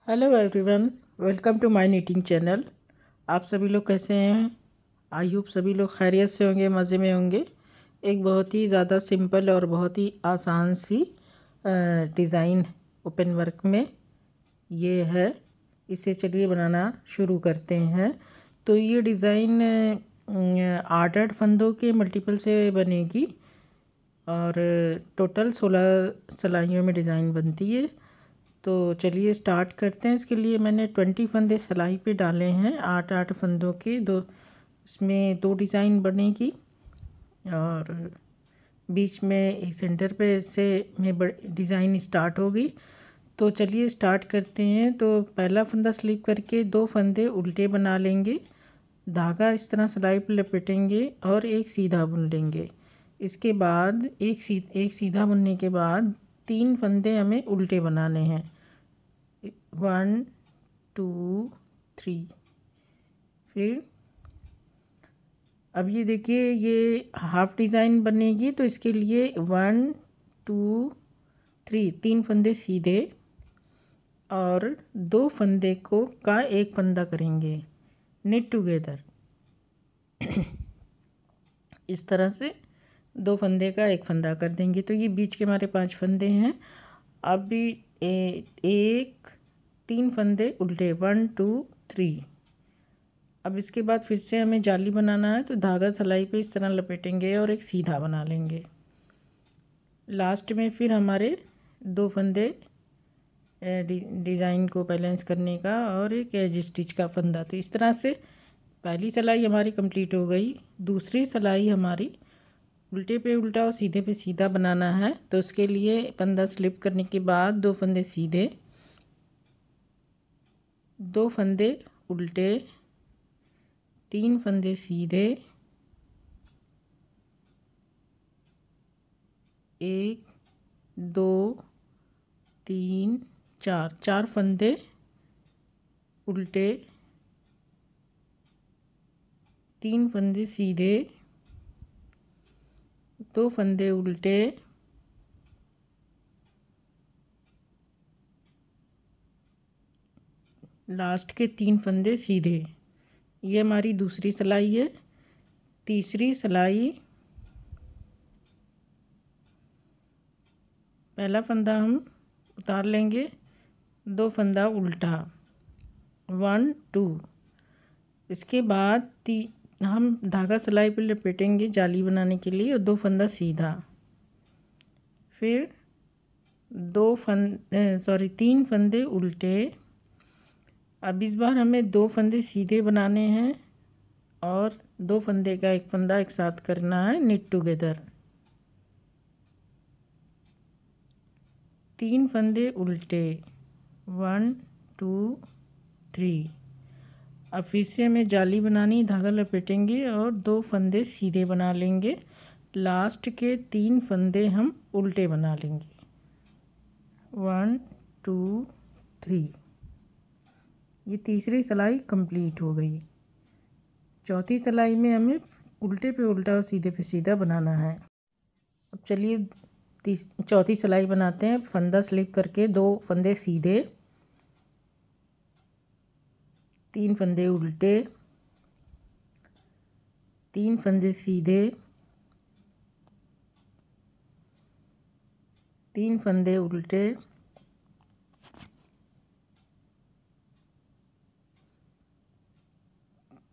Hello everyone, welcome to my knitting channel. आप सभी लोग कैसे हैं? आई होप सभी लोग खैरियत से होंगे, मज़े में होंगे। एक बहुत ही ज़्यादा सिंपल और बहुत ही आसान सी डिज़ाइन ओपन वर्क में ये है। इसे चलिए बनाना शुरू करते हैं। तो ये डिज़ाइन 8 फंदों के मल्टीपल से बनेगी और टोटल 16 सिलाइयों में डिज़ाइन बनती है। तो चलिए स्टार्ट करते हैं। इसके लिए मैंने 20 फंदे सिलाई पे डाले हैं, 8 फंदों के दो, इसमें 2 डिज़ाइन बनेगी और बीच में एक सेंटर पे से में डिज़ाइन स्टार्ट होगी। तो चलिए स्टार्ट करते हैं। तो पहला फंदा स्लिप करके 2 फंदे उल्टे बना लेंगे, धागा इस तरह सिलाई पे लपेटेंगे और एक सीधा बुन लेंगे। इसके बाद एक सीधा बुनने के बाद 3 फंदे हमें उल्टे बनाने हैं, 1 2 3। फिर अब ये देखिए, ये हाफ डिज़ाइन बनेगी तो इसके लिए 1 2 3 3 फंदे सीधे और 2 फंदे को का एक फंदा करेंगे निट टुगेदर। इस तरह से 2 फंदे का एक फंदा कर देंगे। तो ये बीच के हमारे 5 फंदे हैं। अब भी 3 फंदे उल्टे, 1 2 3। अब इसके बाद फिर से हमें जाली बनाना है, तो धागा सिलाई पे इस तरह लपेटेंगे और एक सीधा बना लेंगे। लास्ट में फिर हमारे 2 फंदे डिज़ाइन को बैलेंस करने का और एक एज स्टिच का फंदा। तो इस तरह से पहली सिलाई हमारी कंप्लीट हो गई। दूसरी सिलाई हमारी उल्टे पे उल्टा और सीधे पे सीधा बनाना है। तो उसके लिए फंदा स्लिप करने के बाद 2 फंदे सीधे, 2 फंदे उल्टे, 3 फंदे सीधे, 1 2 3 4 फंदे उल्टे, 3 फंदे सीधे, 2 फंदे उल्टे, लास्ट के 3 फंदे सीधे। ये हमारी दूसरी सिलाई है। तीसरी सिलाई, पहला फंदा हम उतार लेंगे, 2 फंदा उल्टा, 1 2। इसके बाद हम धागा सिलाई पे लपेटेंगे जाली बनाने के लिए और 2 फंदा सीधा। फिर 3 फंदे उल्टे। अब इस बार हमें 2 फंदे सीधे बनाने हैं और 2 फंदे का एक फंदा एक साथ करना है निट टुगेदर। 3 फंदे उल्टे, 1 2 3। अब फिर से हमें जाली बनानी, धागा लपेटेंगे और 2 फंदे सीधे बना लेंगे। लास्ट के 3 फंदे हम उल्टे बना लेंगे, 1 2 3। ये तीसरी सिलाई कंप्लीट हो गई। चौथी सिलाई में हमें उल्टे पे उल्टा और सीधे पे सीधा बनाना है। अब चलिए चौथी सिलाई बनाते हैं। फंदा स्लिप करके 2 फंदे सीधे, 3 फंदे उल्टे, 3 फंदे सीधे, 3 फंदे उल्टे,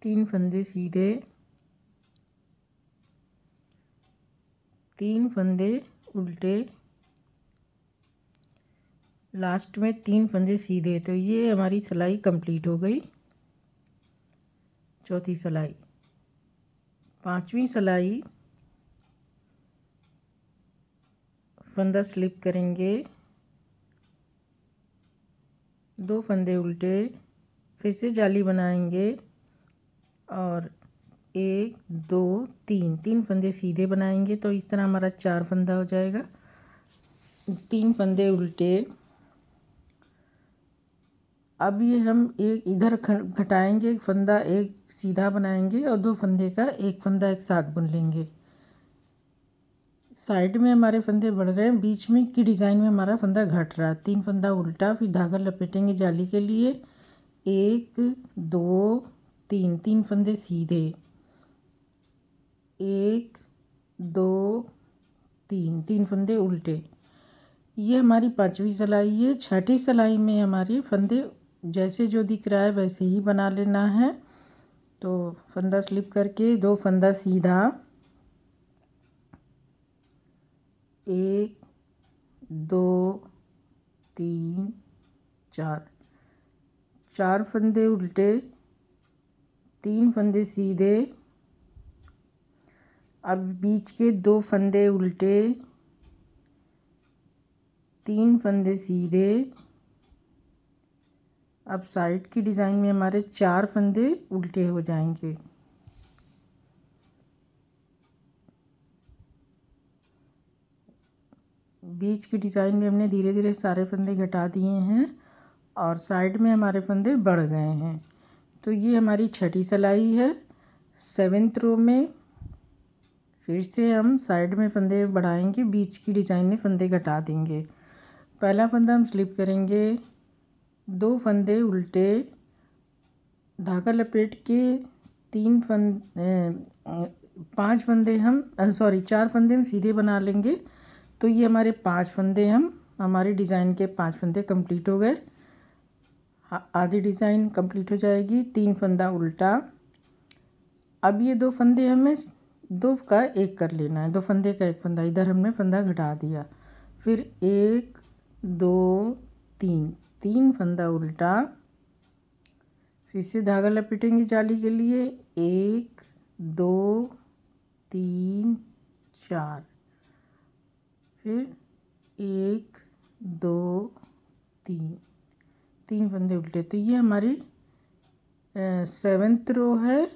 3 फंदे सीधे, 3 फंदे उल्टे, लास्ट में 3 फंदे सीधे। तो ये हमारी सिलाई कंप्लीट हो गई, चौथी सिलाई। पांचवी सिलाई, फंदा स्लिप करेंगे, 2 फंदे उल्टे, फिर से जाली बनाएंगे और 1 2 3 फंदे सीधे बनाएंगे। तो इस तरह हमारा 4 फंदा हो जाएगा। 3 फंदे उल्टे। अब ये हम एक इधर घटाएंगे, एक फंदा एक सीधा बनाएंगे और 2 फंदे का एक फंदा एक साथ बुन लेंगे। साइड में हमारे फंदे बढ़ रहे हैं, बीच में की डिज़ाइन में हमारा फंदा घट रहा है। 3 फंदा उल्टा, फिर धागा लपेटेंगे जाली के लिए। 1 2 3, 3 फंदे सीधे, 1 2 3, 3 फंदे उल्टे। ये हमारी 5वीं सिलाई है। 6ठी सिलाई में हमारे फंदे जैसे जो दिख रहा है वैसे ही बना लेना है। तो फंदा स्लिप करके 2 फंदा सीधा, 1 2 3 4, 4 फंदे उल्टे, 3 फंदे सीधे। अब बीच के 2 फंदे उल्टे, 3 फंदे सीधे। अब साइड की डिज़ाइन में हमारे 4 फंदे उल्टे हो जाएंगे। बीच की डिज़ाइन में हमने धीरे धीरे सारे फंदे घटा दिए हैं और साइड में हमारे फंदे बढ़ गए हैं। तो ये हमारी 6ठी सिलाई है। 7th रो में फिर से हम साइड में फंदे बढ़ाएंगे, बीच की डिज़ाइन में फंदे घटा देंगे। पहला फंदा हम स्लिप करेंगे, 2 फंदे उल्टे, धागा लपेट के 5 फंदे हम 4 फंदे हम सीधे बना लेंगे। तो ये हमारे 5 फंदे हमारी डिज़ाइन के 5 फंदे कंप्लीट हो गए। आधी डिज़ाइन कंप्लीट हो जाएगी। 3 फंदा उल्टा। अब ये 2 फंदे हमें 2 का 1 कर लेना है। 2 फंदे का 1 फंदा, इधर हमने फंदा घटा दिया। फिर 1 2 3, 3 फंदा उल्टा, फिर से धागा लपेटेंगे जाली के लिए। 1 2 3 4, फिर 1 2 3, 3 फंदे उल्टे। तो ये हमारी 7th रो है।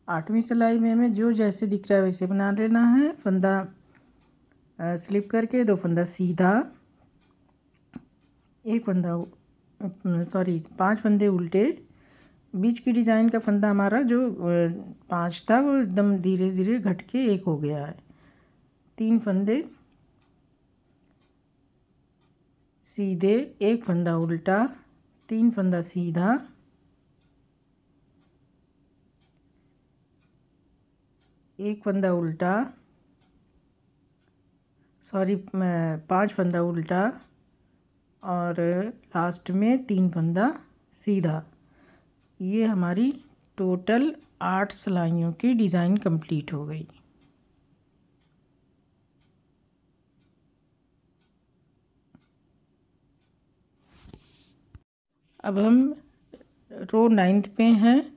8वीं सिलाई में हमें जो जैसे दिख रहा है वैसे बना लेना है। फंदा स्लिप करके 2 फंदा सीधा, 5 फंदे उल्टे। बीच की डिज़ाइन का फंदा हमारा जो 5 था वो एकदम धीरे धीरे घट के 1 हो गया है। 3 फंदे सीधे, 1 फंदा उल्टा, 3 फंदा सीधा, 1 फंदा उल्टा, 5 फंदा उल्टा और लास्ट में 3 फंदा सीधा। ये हमारी टोटल 8 सिलाइयों की डिज़ाइन कंप्लीट हो गई। अब हम रो 9th पे हैं।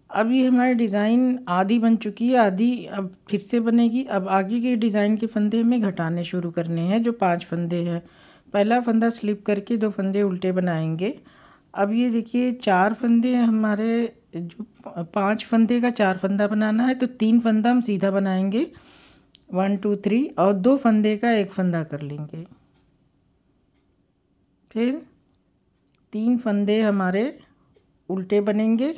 अब ये हमारी डिज़ाइन आधी बन चुकी है, आधी अब फिर से बनेगी। अब आगे के डिज़ाइन के फंदे हमें घटाने शुरू करने हैं, जो 5 फंदे हैं। पहला फंदा स्लिप करके 2 फंदे उल्टे बनाएंगे। अब ये देखिए 4 फंदे हमारे, जो 5 फंदे का 4 फंदा बनाना है, तो 3 फंदा हम सीधा बनाएंगे 1 2 3 और 2 फंदे का 1 फंदा कर लेंगे। फिर 3 फंदे हमारे उल्टे बनेंगे।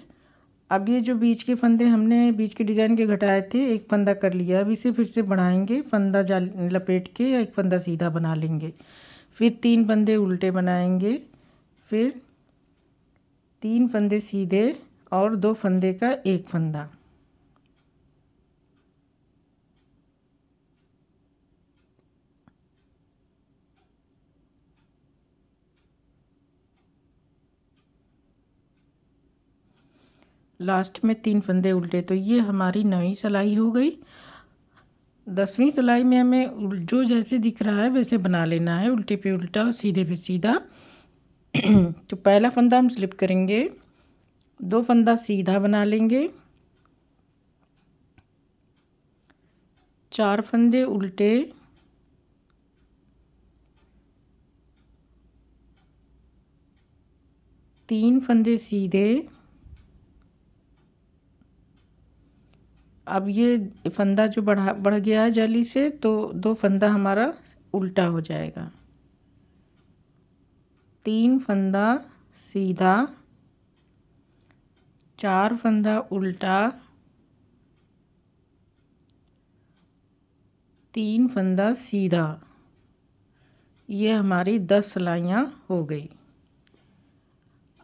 अब ये जो बीच के फंदे हमने बीच के डिज़ाइन के घटाए थे, 1 फंदा कर लिया। अब इसे फिर से बढ़ाएंगे, फंदा जाल लपेट के 1 फंदा सीधा बना लेंगे। फिर 3 फंदे उल्टे बनाएंगे, फिर 3 फंदे सीधे और 2 फंदे का 1 फंदा। लास्ट में 3 फंदे उल्टे। तो ये हमारी 9वीं सिलाई हो गई। 10वीं सिलाई में हमें जो जैसे दिख रहा है वैसे बना लेना है, उल्टे पे उल्टा और सीधे पे सीधा। तो पहला फंदा हम स्लिप करेंगे, 2 फंदा सीधा बना लेंगे, 4 फंदे उल्टे, 3 फंदे सीधे। अब ये फंदा जो बढ़ गया है जाली से, तो 2 फंदा हमारा उल्टा हो जाएगा। 3 फंदा सीधा, 4 फंदा उल्टा, 3 फंदा सीधा। ये हमारी 10 सिलाइयाँ हो गई।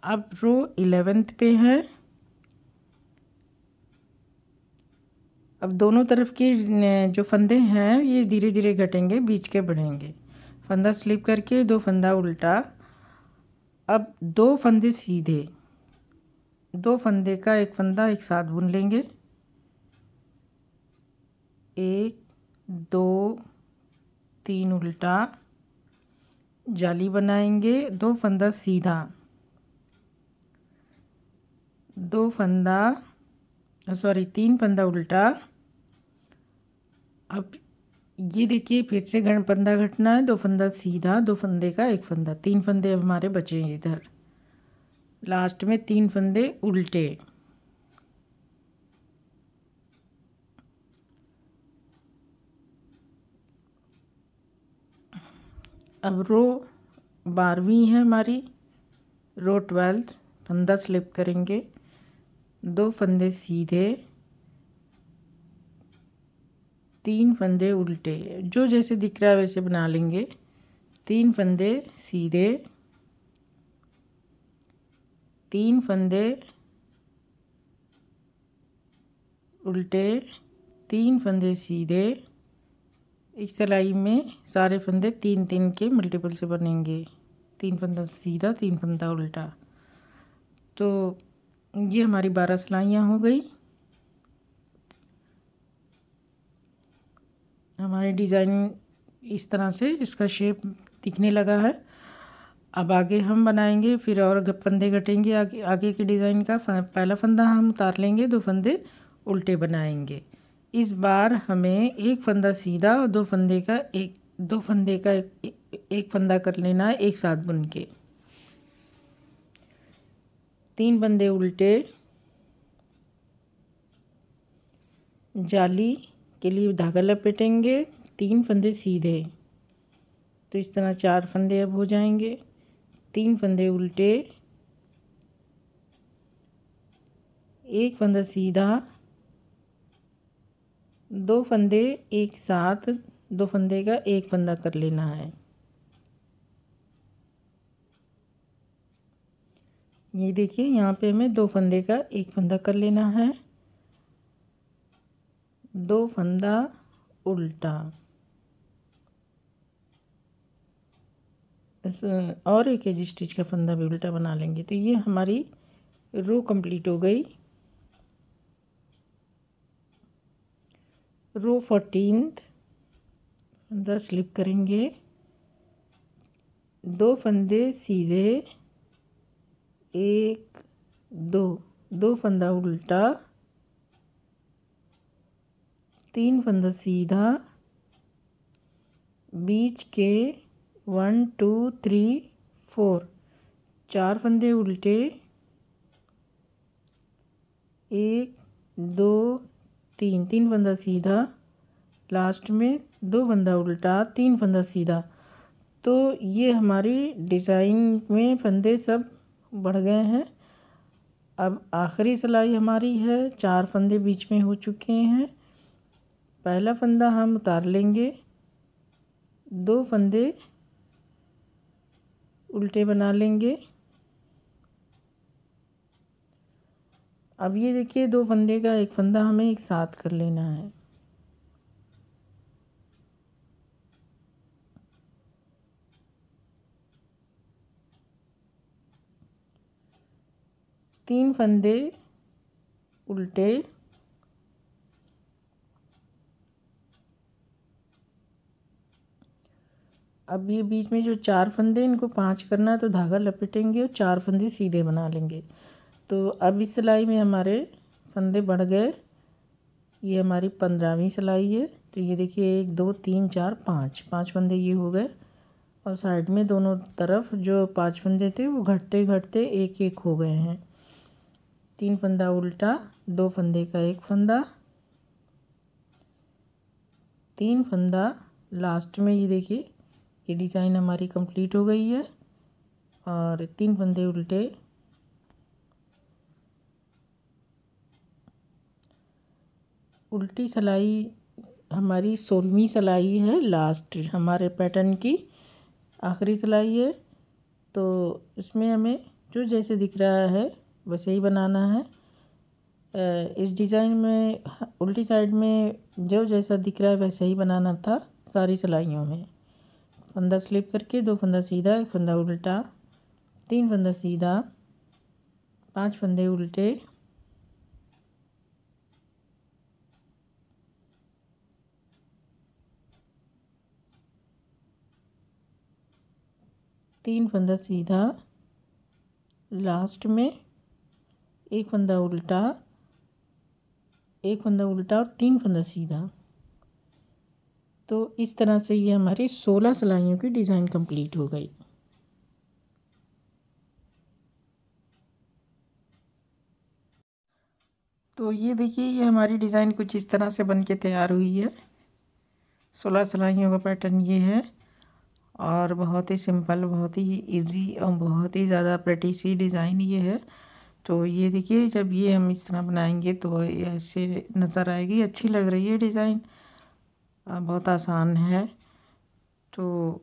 अब रो 11th पे है। अब दोनों तरफ की जो फंदे हैं ये धीरे धीरे घटेंगे, बीच के बढ़ेंगे। फंदा स्लिप करके 2 फंदा उल्टा। अब 2 फंदे सीधे, 2 फंदे का एक फंदा एक साथ बुन लेंगे। 1 2 3 उल्टा, जाली बनाएंगे। 2 फंदा सीधा, 2 फंदा 3 फंदा उल्टा। अब ये देखिए फिर से फंदा घटना है। 2 फंदा सीधा, 2 फंदे का एक फंदा, 3 फंदे अब हमारे बचे हैं इधर। लास्ट में 3 फंदे उल्टे। अब रो 12वीं है हमारी। रो 12 फंदा स्लिप करेंगे, 2 फंदे सीधे, 3 फंदे उल्टे। जो जैसे दिख रहा है वैसे बना लेंगे। 3 फंदे सीधे, 3 फंदे उल्टे, 3 फंदे सीधे। इस सिलाई में सारे फंदे 3-3 के मल्टीपल से बनेंगे। 3 फंदा सीधा, 3 फंदा उल्टा। तो ये हमारी 12 सिलाइयाँ हो गई। हमारी डिज़ाइन इस तरह से इसका शेप दिखने लगा है। अब आगे हम बनाएंगे, फिर और फंदे घटेंगे। आगे की डिज़ाइन का पहला फंदा हम उतार लेंगे, 2 फंदे उल्टे बनाएंगे। इस बार हमें एक फंदा सीधा और 2 फंदे का एक फंदा कर लेना है एक साथ बुन के। 3 फंदे उल्टे, जाली के लिए धागा लपेटेंगे। 3 फंदे सीधे, तो इस तरह 4 फंदे अब हो जाएंगे। 3 फंदे उल्टे, एक फंदा सीधा, 2 फंदे एक साथ, 2 फंदे का एक फंदा कर लेना है। ये देखिए यहाँ पे हमें 2 फंदे का एक फंदा कर लेना है। 2 फंदा उल्टा, और एक एज स्टिच का फंदा भी उल्टा बना लेंगे। तो ये हमारी रो कंप्लीट हो गई। रो 14 फंदा स्लिप करेंगे, 2 फंदे सीधे, 1 2, 2 फंदा उल्टा, 3 फंदा सीधा, बीच के 1 2 3 4, 4 फंदे उल्टे, 1 2 3, 3 फंदा सीधा, लास्ट में 2 फंदा उल्टा, 3 फंदा सीधा। तो ये हमारी डिज़ाइन में फंदे सब बढ़ गए हैं। अब आखिरी सिलाई हमारी है। 4 फंदे बीच में हो चुके हैं। पहला फंदा हम उतार लेंगे, 2 फंदे उल्टे बना लेंगे। अब ये देखिए 2 फंदे का एक फंदा हमें एक साथ कर लेना है। तीन फंदे उल्टे, अब ये बीच में जो 4 फंदे इनको 5 करना है, तो धागा लपेटेंगे और 4 फंदे सीधे बना लेंगे। तो अब इस सिलाई में हमारे फंदे बढ़ गए। ये हमारी 15वीं सिलाई है। तो ये देखिए 1 2 3 4 5 फंदे ये हो गए, और साइड में दोनों तरफ जो 5 फंदे थे वो घटते घटते एक एक हो गए हैं। 3 फंदा उल्टा, 2 फंदे का एक फंदा, 3 फंदा लास्ट में। ये देखिए ये डिज़ाइन हमारी कंप्लीट हो गई है। और 3 फंदे उल्टे, उल्टी सिलाई हमारी 16वीं सिलाई है, लास्ट हमारे पैटर्न की आखिरी सिलाई है। तो इसमें हमें जो जैसे दिख रहा है वैसे ही बनाना है। इस डिज़ाइन में उल्टी साइड में जो जैसा दिख रहा है वैसे ही बनाना था सारी सिलाइयों में। फंदा स्लिप करके 2 फंदा सीधा, 1 फंदा उल्टा, 3 फंदा सीधा, 5 फंदे उल्टे, तीन फंदा सीधा, लास्ट में 1 फंदा उल्टा, 1 फंदा उल्टा और 3 फंदा सीधा। तो इस तरह से ये हमारी 16 सिलाइयों की डिज़ाइन कंप्लीट हो गई। तो ये देखिए, ये हमारी डिज़ाइन कुछ इस तरह से बन के तैयार हुई है। 16 सिलाइयों का पैटर्न ये है और बहुत ही सिंपल, बहुत ही इजी और बहुत ही ज़्यादा प्रेटी सी डिज़ाइन ये है। तो ये देखिए, जब ये हम इस तरह बनाएंगे तो ये ऐसे नज़र आएगी, अच्छी लग रही है डिज़ाइन, बहुत आसान है। तो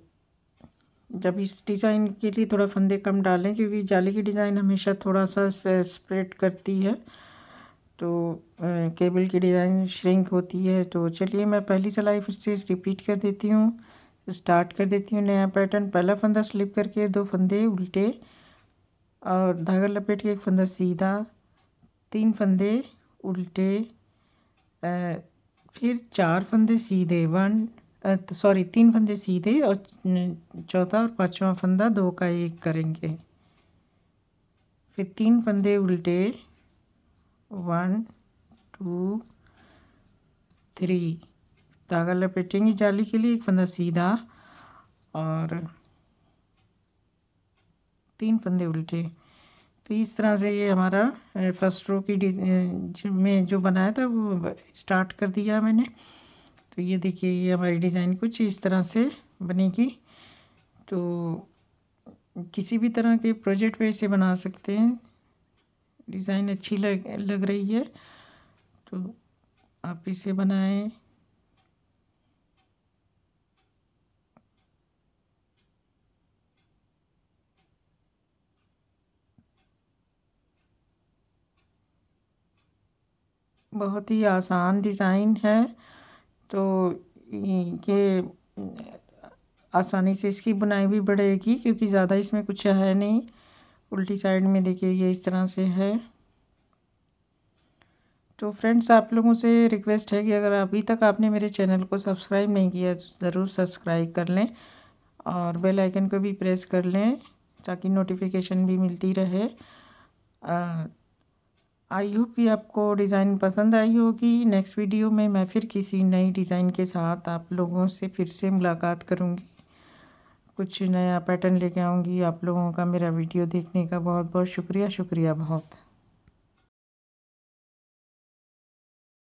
जब इस डिज़ाइन के लिए थोड़ा फंदे कम डालें, क्योंकि जाली की डिज़ाइन हमेशा थोड़ा सा स्प्रेड करती है, तो केबल की डिज़ाइन श्रिंक होती है। तो चलिए मैं पहली सिलाई फिर से रिपीट कर देती हूँ, स्टार्ट कर देती हूँ नया पैटर्न। पहला फंदा स्लिप करके 2 फंदे उल्टे और धागा लपेट के 1 फंदा सीधा, 3 फंदे उल्टे, फिर 4 फंदे सीधे, 3 फंदे सीधे और चौथा और पांचवा फंदा 2 का 1 करेंगे। फिर 3 फंदे उल्टे, 1 2 3, धागा लपेटेंगे जाली के लिए, 1 फंदा सीधा और 3 फंदे उल्टे। तो इस तरह से ये हमारा फर्स्ट रो की में जो बनाया था वो स्टार्ट कर दिया मैंने। तो ये देखिए, ये हमारी डिज़ाइन कुछ इस तरह से बनेगी। तो किसी भी तरह के प्रोजेक्ट पे इसे बना सकते हैं, डिज़ाइन अच्छी लग रही है तो आप इसे बनाएं। बहुत ही आसान डिज़ाइन है, तो ये आसानी से इसकी बुनाई भी बढ़ेगी, क्योंकि ज़्यादा इसमें कुछ है नहीं। उल्टी साइड में देखिए ये इस तरह से है। तो फ्रेंड्स, आप लोगों से रिक्वेस्ट है कि अगर अभी तक आपने मेरे चैनल को सब्सक्राइब नहीं किया तो ज़रूर सब्सक्राइब कर लें और बेल आइकन को भी प्रेस कर लें ताकि नोटिफिकेशन भी मिलती रहे। आई होप कि आपको डिज़ाइन पसंद आई होगी। नेक्स्ट वीडियो में मैं फिर किसी नई डिज़ाइन के साथ आप लोगों से फिर से मुलाकात करूँगी, कुछ नया पैटर्न लेके आऊँगी। आप लोगों का मेरा वीडियो देखने का बहुत बहुत शुक्रिया बहुत।